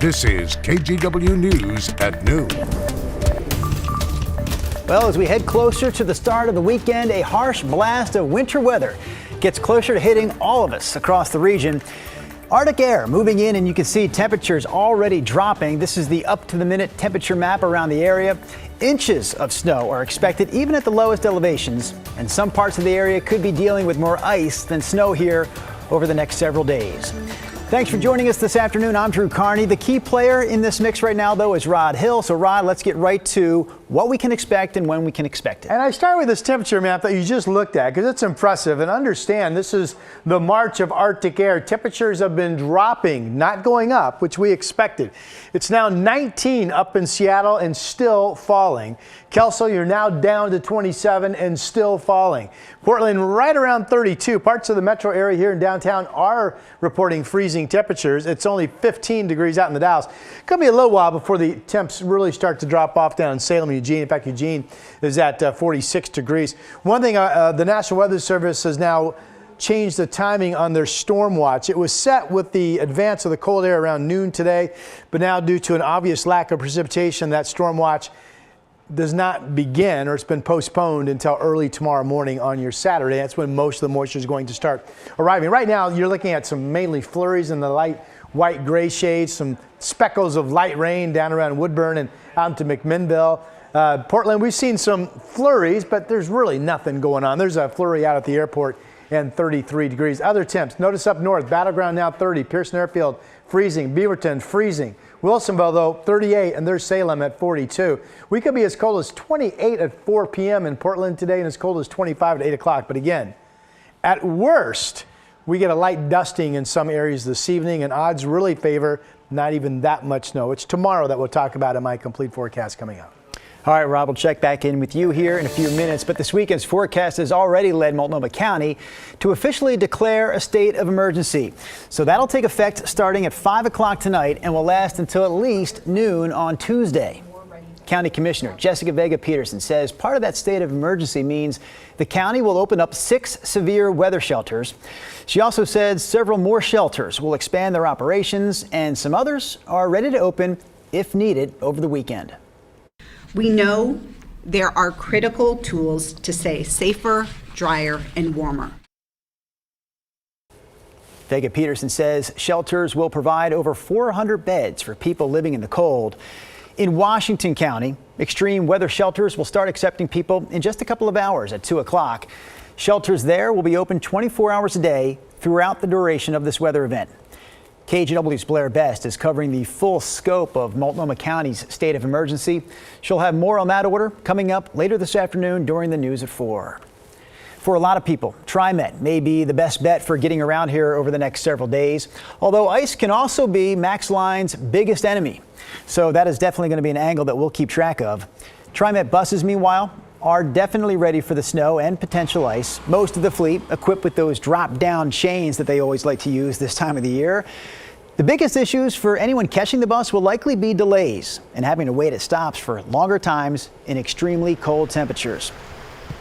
This is KGW News at noon. Well, as we head closer to the start of the weekend, a harsh blast of winter weather gets closer to hitting all of us across the region. Arctic air moving in, and you can see temperatures already dropping. This is the up-to-the-minute temperature map around the area. Inches of snow are expected even at the lowest elevations, and some parts of the area could be dealing with more ice than snow here over the next several days. Thanks for joining us this afternoon. I'm Drew Carney. The key player in this mix right now, though, is Rod Hill. So, Rod, let's get right to what we can expect and when we can expect it. And I start with this temperature map that you just looked at because it's impressive. And understand, this is the march of Arctic air. Temperatures have been dropping, not going up, which we expected. It's now 19 up in Seattle and still falling. Kelso, you're now down to 27 and still falling. Portland right around 32. Parts of the metro area here in downtown are reporting freezing temperatures. It's only 15 degrees out in the Dalles. Could be a little while before the temps really start to drop off down in Salem and Eugene. In fact, Eugene is at 46 degrees. One thing the National Weather Service has now changed the timing on their storm watch. It was set with the advance of the cold air around noon today, but now due to an obvious lack of precipitation, that storm watch does not begin, or it's been postponed until early tomorrow morning on your Saturday. That's when most of the moisture is going to start arriving. Right now, you're looking at some mainly flurries in the light white gray shades, some speckles of light rain down around Woodburn and out to McMinnville. Portland, we've seen some flurries, but there's really nothing going on. There's a flurry out at the airport and 33 degrees. Other temps, notice up north, Battleground now 30, Pearson Airfield freezing, Beaverton freezing. Wilsonville, though, 38, and there's Salem at 42. We could be as cold as 28 at 4 p.m. in Portland today and as cold as 25 at 8 o'clock. But again, at worst, we get a light dusting in some areas this evening, and odds really favor not even that much snow. It's tomorrow that we'll talk about in my complete forecast coming up. All right, Rob, we'll check back in with you here in a few minutes. But this weekend's forecast has already led Multnomah County to officially declare a state of emergency. So that'll take effect starting at 5 o'clock tonight and will last until at least noon on Tuesday. County Commissioner Jessica Vega Peterson says part of that state of emergency means the county will open up 6 severe weather shelters. She also said several more shelters will expand their operations, and some others are ready to open if needed over the weekend. We know there are critical tools to stay safer, drier, and warmer. Vega Peterson says shelters will provide over 400 beds for people living in the cold. In Washington County, extreme weather shelters will start accepting people in just a couple of hours at 2 o'clock. Shelters there will be open 24 hours a day throughout the duration of this weather event. KGW's Blair Best is covering the full scope of Multnomah County's state of emergency. She'll have more on that order coming up later this afternoon during the news at 4. For a lot of people, TriMet may be the best bet for getting around here over the next several days, although ice can also be Max Line's biggest enemy. So that is definitely going to be an angle that we'll keep track of. TriMet buses, meanwhile, are definitely ready for the snow and potential ice. Most of the fleet equipped with those drop-down chains that they always like to use this time of the year. The biggest issues for anyone catching the bus will likely be delays and having to wait at stops for longer times in extremely cold temperatures.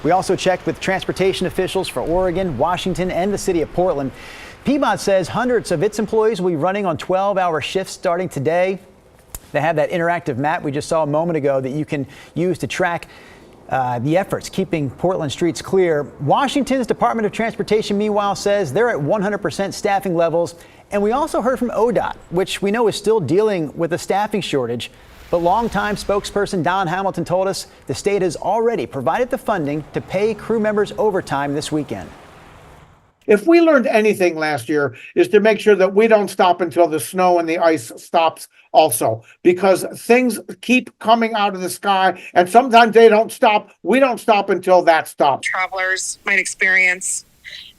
We also checked with transportation officials for Oregon, Washington, and the city of Portland. PMOT says hundreds of its employees will be running on 12-hour shifts starting today. They have that interactive map we just saw a moment ago that you can use to track the efforts keeping Portland streets clear. Washington's Department of Transportation, meanwhile, says they're at 100% staffing levels. And we also heard from ODOT, which we know is still dealing with a staffing shortage. But longtime spokesperson Don Hamilton told us the state has already provided the funding to pay crew members overtime this weekend. If we learned anything last year is to make sure that we don't stop until the snow and the ice stops also, because things keep coming out of the sky and sometimes they don't stop. We don't stop until that stops. Travelers might experience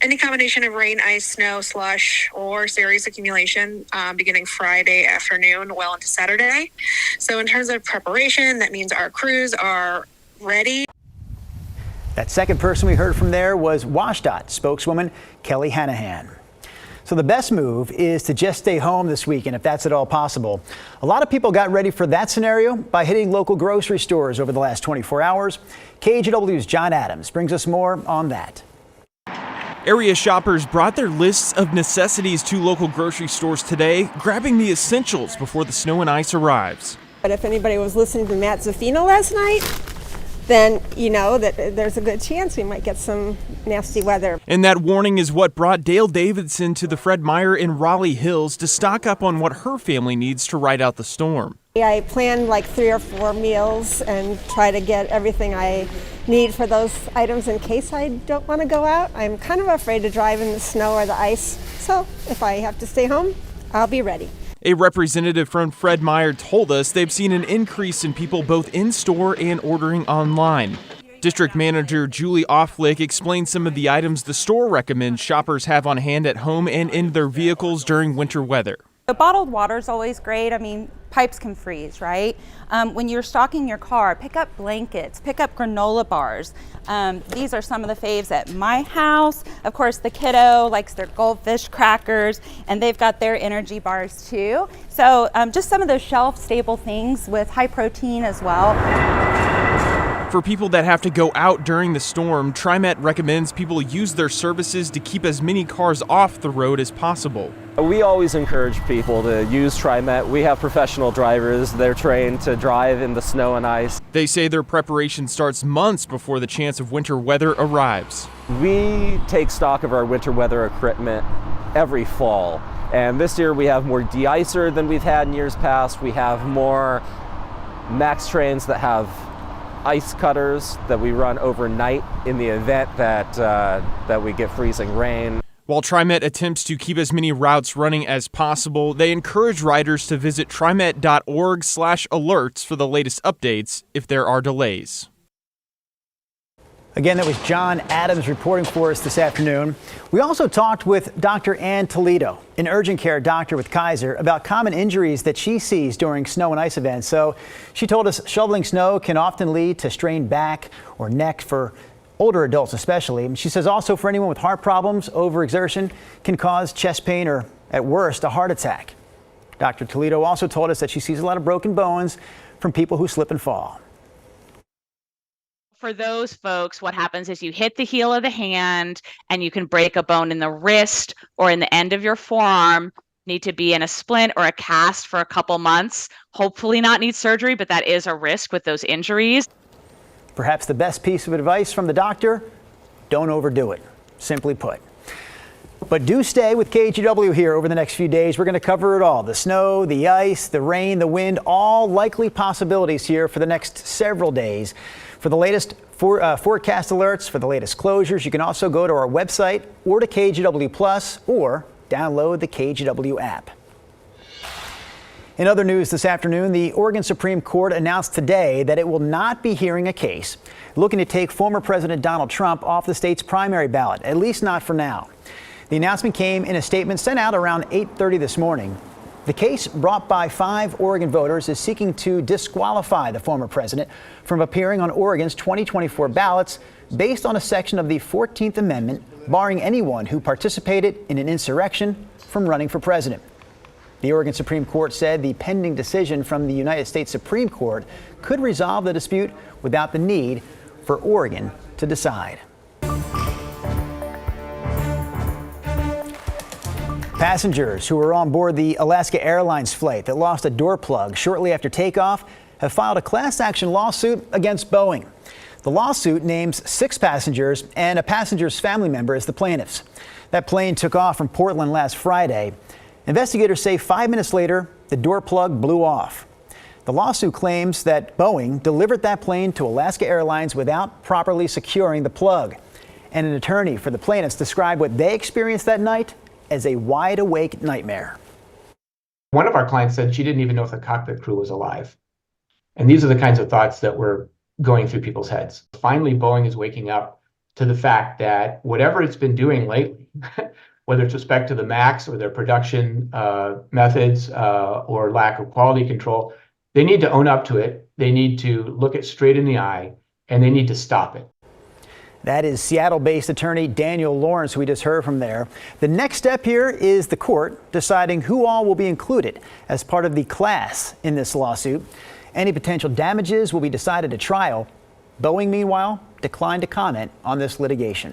any combination of rain, ice, snow, slush, or serious accumulation beginning Friday afternoon well into Saturday. So in terms of preparation, that means our crews are ready. That second person we heard from there was WashDOT spokeswoman Kelly Hanahan. So the best move is to just stay home this weekend if that's at all possible. A lot of people got ready for that scenario by hitting local grocery stores over the last 24 hours. KGW's John Adams brings us more on that. Area shoppers brought their lists of necessities to local grocery stores today, grabbing the essentials before the snow and ice arrives. But if anybody was listening to Matt Zaffino last night, then you know that there's a good chance we might get some nasty weather. And that warning is what brought Dale Davidson to the Fred Meyer in Raleigh Hills to stock up on what her family needs to ride out the storm. I planned like 3 or 4 meals and try to get everything I need for those items in case I don't want to go out. I'm kind of afraid to drive in the snow or the ice, so if I have to stay home, I'll be ready. A representative from Fred Meyer told us they've seen an increase in people both in store and ordering online. District Manager Julie Offlick explained some of the items the store recommends shoppers have on hand at home and in their vehicles during winter weather. The bottled water is always great. I mean, pipes can freeze, right? When you're stocking your car, pick up blankets, pick up granola bars. These are some of the faves at my house. Of course, the kiddo likes their goldfish crackers, and they've got their energy bars too. So just some of those shelf-stable things with high protein as well. For people that have to go out during the storm, TriMet recommends people use their services to keep as many cars off the road as possible. We always encourage people to use TriMet. We have professional drivers. They're trained to drive in the snow and ice. They say their preparation starts months before the chance of winter weather arrives. We take stock of our winter weather equipment every fall. And this year we have more de-icer than we've had in years past. We have more Max trains that have ice cutters that we run overnight in the event that we get freezing rain. While TriMet attempts to keep as many routes running as possible, they encourage riders to visit trimet.org/alerts for the latest updates if there are delays. Again, that was John Adams reporting for us this afternoon. We also talked with Dr. Ann Toledo, an urgent care doctor with Kaiser, about common injuries that she sees during snow and ice events. So she told us shoveling snow can often lead to strained back or neck for older adults especially. She says also for anyone with heart problems, overexertion can cause chest pain or, at worst, a heart attack. Dr. Toledo also told us that she sees a lot of broken bones from people who slip and fall. For those folks, what happens is you hit the heel of the hand and you can break a bone in the wrist or in the end of your forearm, need to be in a splint or a cast for a couple months, hopefully not need surgery, but that is a risk with those injuries. Perhaps the best piece of advice from the doctor, don't overdo it, simply put. But do stay with KGW here over the next few days. We're going to cover it all. The snow, the ice, the rain, the wind, all likely possibilities here for the next several days. For the latest forecast alerts, for the latest closures, you can also go to our website or to KGW Plus or download the KGW app. In other news this afternoon, the Oregon Supreme Court announced today that it will not be hearing a case looking to take former President Donald Trump off the state's primary ballot, at least not for now. The announcement came in a statement sent out around 8:30 this morning. The case brought by 5 Oregon voters is seeking to disqualify the former president from appearing on Oregon's 2024 ballots based on a section of the 14th Amendment barring anyone who participated in an insurrection from running for president. The Oregon Supreme Court said the pending decision from the United States Supreme Court could resolve the dispute without the need for Oregon to decide. Passengers who were on board the Alaska Airlines flight that lost a door plug shortly after takeoff have filed a class action lawsuit against Boeing. The lawsuit names 6 passengers and a passenger's family member as the plaintiffs. That plane took off from Portland last Friday. Investigators say 5 minutes later, the door plug blew off. The lawsuit claims that Boeing delivered that plane to Alaska Airlines without properly securing the plug. And an attorney for the plaintiffs described what they experienced that night as a wide-awake nightmare. One of our clients said she didn't even know if the cockpit crew was alive. And these are the kinds of thoughts that were going through people's heads. Finally, Boeing is waking up to the fact that whatever it's been doing lately, whether it's respect to the MAX or their production methods or lack of quality control, they need to own up to it. They need to look it straight in the eye, and they need to stop it. That is Seattle-based attorney Daniel Lawrence, who we just heard from there. The next step here is the court deciding who all will be included as part of the class in this lawsuit. Any potential damages will be decided at trial. Boeing, meanwhile, declined to comment on this litigation.